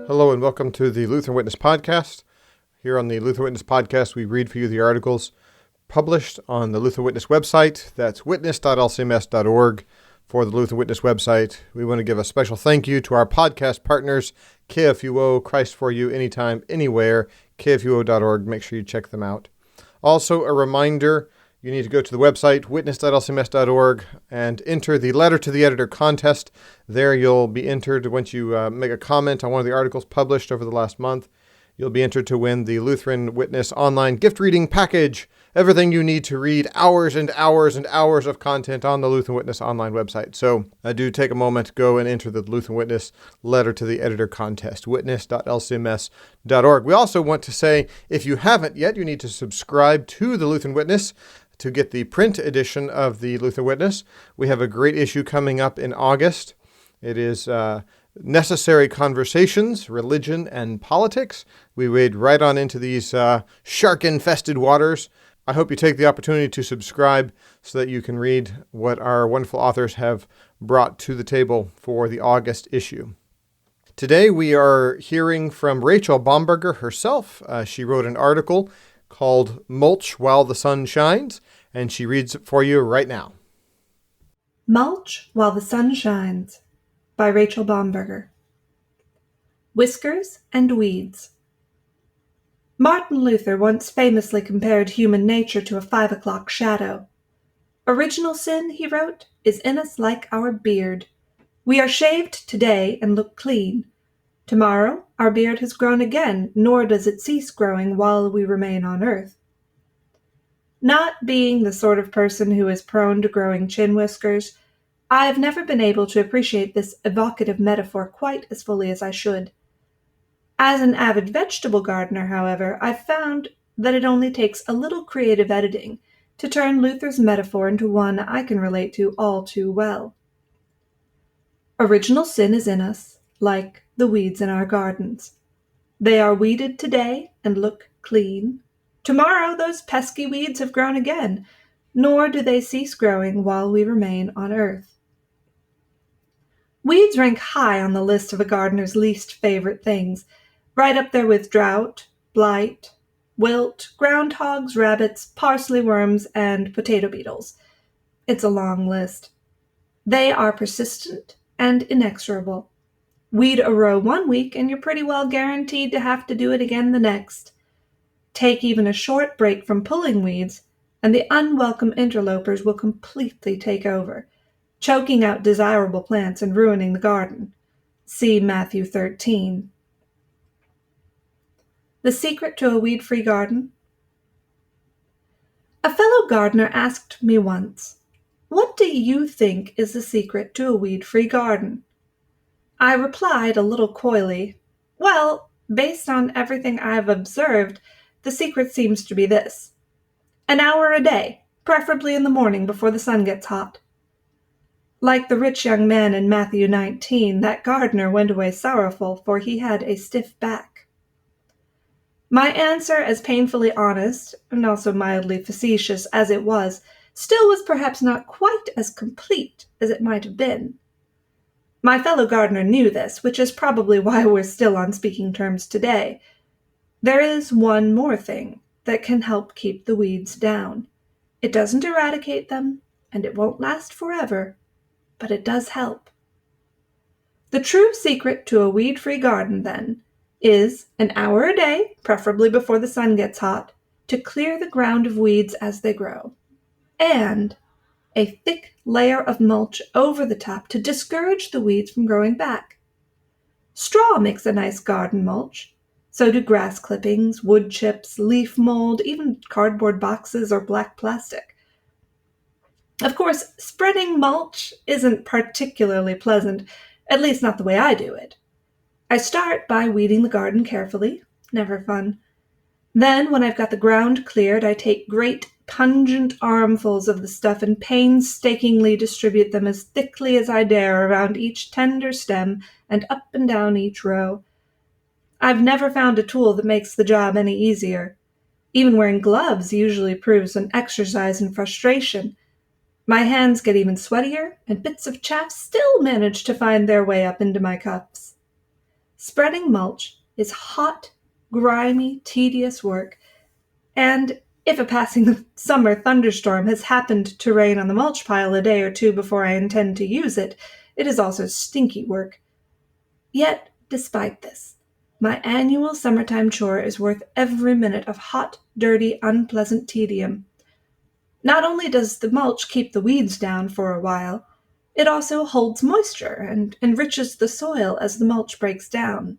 Hello and welcome to the Lutheran Witness podcast. Here on the Lutheran Witness podcast, we read for you the articles published on the Lutheran Witness website. That's witness.lcms.org for the Lutheran Witness website. We want to give a special thank you to our podcast partners, KFUO, Christ for You, Anytime, Anywhere, kfuo.org. Make sure you check them out. Also, a reminder, you need to go to the website, witness.lcms.org, and enter the Letter to the Editor contest. There you'll be entered once you make a comment on one of the articles published over the last month. You'll be entered to win the Lutheran Witness online gift reading package. Everything you need to read hours and hours and hours of content on the Lutheran Witness online website. So do take a moment, go and enter the Lutheran Witness Letter to the Editor contest, witness.lcms.org. We also want to say, if you haven't yet, you need to subscribe to the Lutheran Witness to get the print edition of the Lutheran Witness. We have a great issue coming up in August. It is Necessary Conversations, Religion, and Politics. We wade right on into these shark-infested waters. I hope you take the opportunity to subscribe so that you can read what our wonderful authors have brought to the table for the August issue. Today we are hearing from Rachel Bomberger herself. She wrote an article called Mulch While the Sun Shines, and she reads it for you right now. Mulch While the Sun Shines by Rachel Bomberger. Whiskers and Weeds. Martin Luther once famously compared human nature to a 5 o'clock shadow. Original sin, he wrote, is in us like our beard. We are shaved today and look clean. Tomorrow our beard has grown again, nor does it cease growing while we remain on earth. Not being the sort of person who is prone to growing chin whiskers, I have never been able to appreciate this evocative metaphor quite as fully as I should. As an avid vegetable gardener, however, I've found that it only takes a little creative editing to turn Luther's metaphor into one I can relate to all too well. Original sin is in us, like the weeds in our gardens. They are weeded today and look clean. Tomorrow those pesky weeds have grown again, nor do they cease growing while we remain on earth. Weeds rank high on the list of a gardener's least favorite things, right up there with drought, blight, wilt, groundhogs, rabbits, parsley worms, and potato beetles. It's a long list. They are persistent and inexorable. Weed a row one week and you're pretty well guaranteed to have to do it again the next. Take even a short break from pulling weeds, and the unwelcome interlopers will completely take over, choking out desirable plants and ruining the garden. See Matthew 13. The secret to a weed-free garden? A fellow gardener asked me once, "What do you think is the secret to a weed-free garden?" I replied a little coyly, "Well, based on everything I've observed, the secret seems to be this: an hour a day, preferably in the morning before the sun gets hot." Like the rich young man in Matthew 19, that gardener went away sorrowful, for he had a stiff back. My answer, as painfully honest, and also mildly facetious as it was, still was perhaps not quite as complete as it might have been. My fellow gardener knew this, which is probably why we're still on speaking terms today. There is one more thing that can help keep the weeds down. It doesn't eradicate them, and it won't last forever, but it does help. The true secret to a weed-free garden, then, is an hour a day, preferably before the sun gets hot, to clear the ground of weeds as they grow, and a thick layer of mulch over the top to discourage the weeds from growing back. Straw makes a nice garden mulch. So do grass clippings, wood chips, leaf mold, even cardboard boxes or black plastic. Of course, spreading mulch isn't particularly pleasant, at least not the way I do it. I start by weeding the garden carefully, never fun. Then, when I've got the ground cleared, I take great pungent armfuls of the stuff and painstakingly distribute them as thickly as I dare around each tender stem and up and down each row. I've never found a tool that makes the job any easier. Even wearing gloves usually proves an exercise in frustration. My hands get even sweatier, and bits of chaff still manage to find their way up into my cuffs. Spreading mulch is hot, grimy, tedious work, and if a passing summer thunderstorm has happened to rain on the mulch pile a day or two before I intend to use it, it is also stinky work. Yet, despite this, my annual summertime chore is worth every minute of hot, dirty, unpleasant tedium. Not only does the mulch keep the weeds down for a while, it also holds moisture and enriches the soil as the mulch breaks down.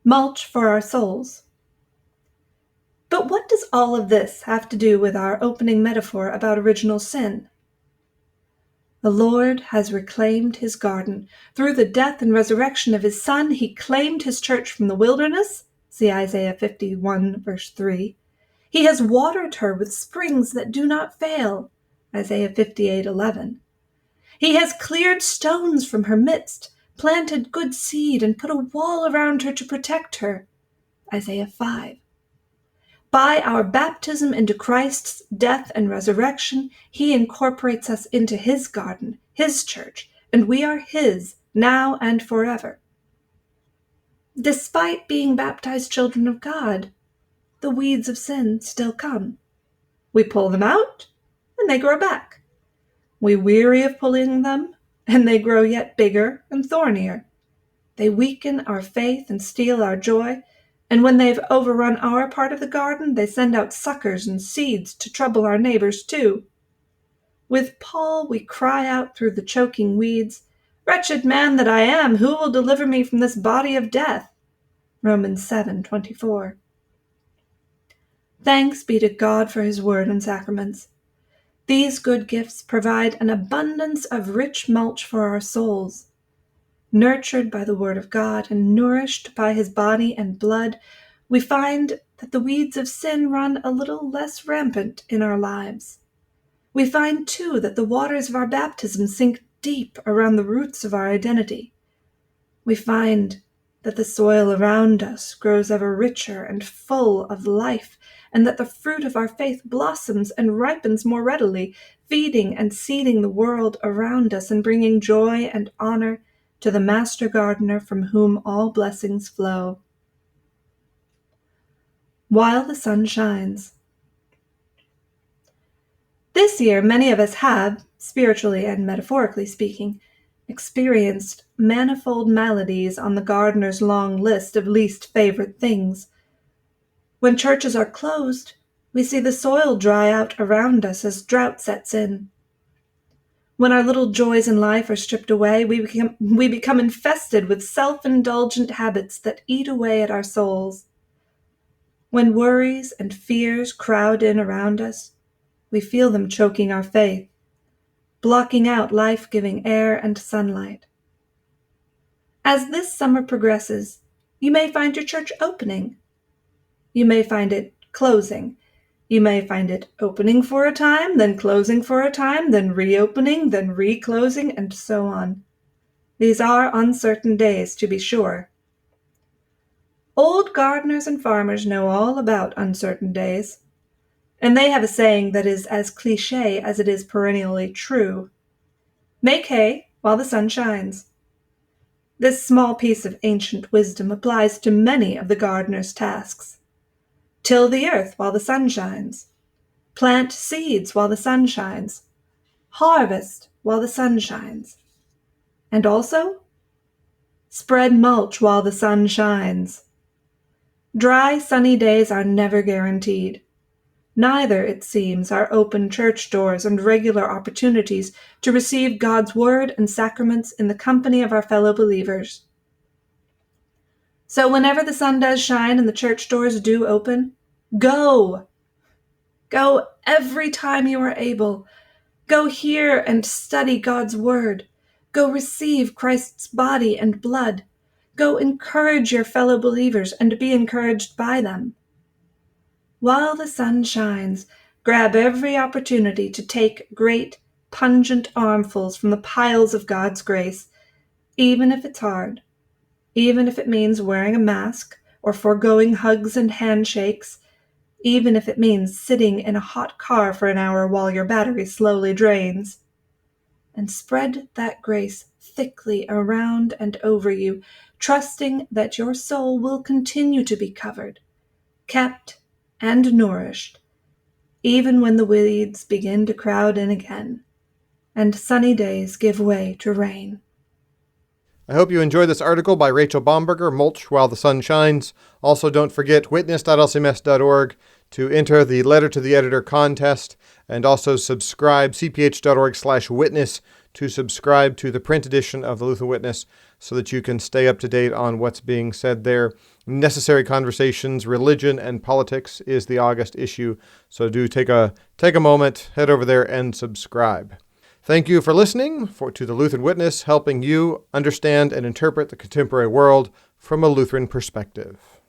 Mulch for our souls. But what does all of this have to do with our opening metaphor about original sin? The Lord has reclaimed his garden. Through the death and resurrection of his Son, he claimed his church from the wilderness. See Isaiah 51, verse 3. He has watered her with springs that do not fail. Isaiah 58:11. He has cleared stones from her midst, planted good seed, and put a wall around her to protect her. Isaiah 5. By our baptism into Christ's death and resurrection, he incorporates us into his garden, his church, and we are his now and forever. Despite being baptized children of God, the weeds of sin still come. We pull them out, and they grow back. We weary of pulling them, and they grow yet bigger and thornier. They weaken our faith and steal our joy, and when they've overrun our part of the garden, they send out suckers and seeds to trouble our neighbors too. With Paul, we cry out through the choking weeds, "Wretched man that I am, who will deliver me from this body of death?" Romans 7:24. Thanks be to God for his word and sacraments. These good gifts provide an abundance of rich mulch for our souls. Nurtured by the word of God and nourished by his body and blood, we find that the weeds of sin run a little less rampant in our lives. We find, too, that the waters of our baptism sink deep around the roots of our identity. We find that the soil around us grows ever richer and full of life, and that the fruit of our faith blossoms and ripens more readily, feeding and seeding the world around us and bringing joy and honor to the Master Gardener from whom all blessings flow. While the sun shines. This year, many of us have, spiritually and metaphorically speaking, experienced manifold maladies on the gardener's long list of least favorite things. When churches are closed, we see the soil dry out around us as drought sets in. When our little joys in life are stripped away, we become infested with self-indulgent habits that eat away at our souls. When worries and fears crowd in around us, we feel them choking our faith, blocking out life-giving air and sunlight. As this summer progresses, you may find your church opening. You may find it closing. You may find it opening for a time, then closing for a time, then reopening, then reclosing, and so on. These are uncertain days, to be sure. Old gardeners and farmers know all about uncertain days, and they have a saying that is as cliché as it is perennially true. Make hay while the sun shines. This small piece of ancient wisdom applies to many of the gardener's tasks. Till the earth while the sun shines. Plant seeds while the sun shines. Harvest while the sun shines. And also, spread mulch while the sun shines. Dry, sunny days are never guaranteed. Neither, it seems, are open church doors and regular opportunities to receive God's word and sacraments in the company of our fellow believers. So whenever the sun does shine and the church doors do open, go! Go every time you are able. Go hear and study God's word. Go receive Christ's body and blood. Go encourage your fellow believers and be encouraged by them. While the sun shines, grab every opportunity to take great, pungent armfuls from the piles of God's grace, even if it's hard, even if it means wearing a mask or foregoing hugs and handshakes, even if it means sitting in a hot car for an hour while your battery slowly drains. and spread that grace thickly around and over you, trusting that your soul will continue to be covered, kept, and nourished, even when the weeds begin to crowd in again, and sunny days give way to rain. I hope you enjoyed this article by Rachel Bomberger, Mulch While the Sun Shines. Also, don't forget witness.lcms.org to enter the Letter to the Editor contest, and also subscribe, cph.org/witness, to subscribe to the print edition of the Lutheran Witness so that you can stay up to date on what's being said there. Necessary Conversations, Religion and Politics is the August issue, so do take a moment, head over there and subscribe. Thank you for listening to the Lutheran Witness, helping you understand and interpret the contemporary world from a Lutheran perspective.